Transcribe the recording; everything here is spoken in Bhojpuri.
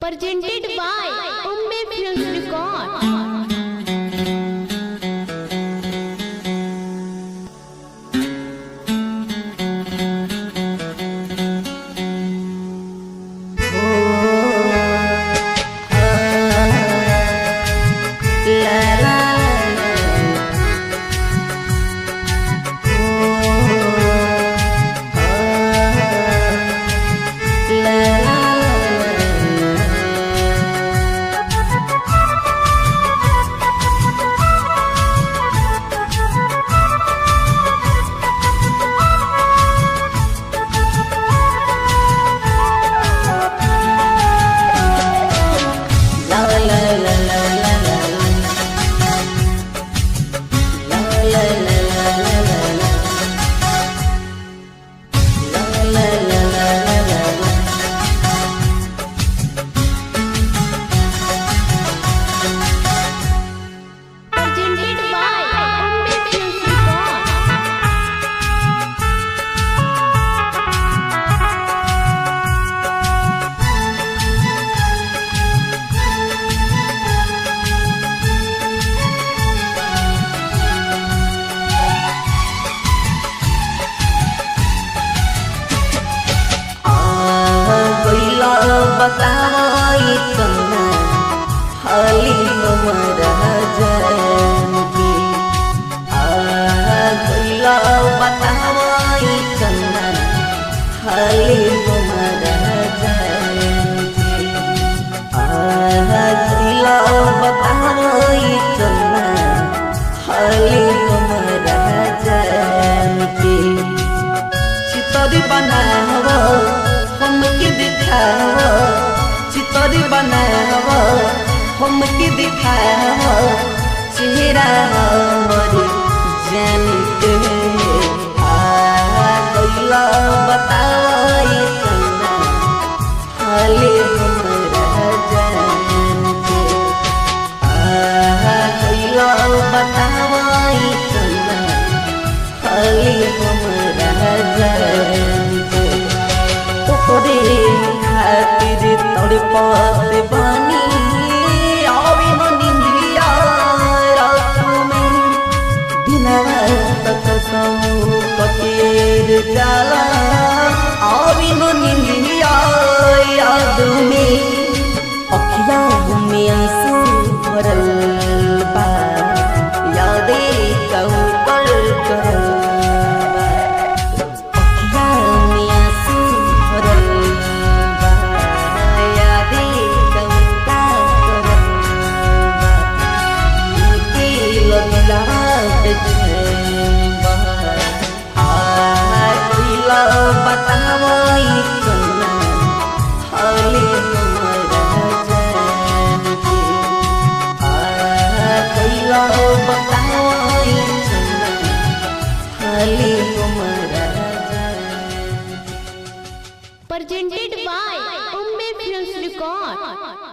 presented by Umme Films Record. बताई कन्ना हाली हमारा जानकी गईला बताई कन्ना हाली हमारा जानकी गईला बताई कन्ना हाली हमारा जानकी चितरी बनाव हमके दिखाव चितरी बनाव हमके दिखाव चेहरा हमारे जान के गईला बताई कन्ना हाले हमारा जान के गईला बताई कन्ना हाले हमारा जान के तोरे खातिर तड़पत बानी आवे न निंदिया रात में दिनवा तक सऊ कतेर जाला आवे न निंदिया याद में अखिया में आंसू भरल बा यादे कहू कर बतावई कन्ना हाले हमारा जानकी गईला बतावई कन्ना हाले हमारा Janaki Presented by Umme Films Record.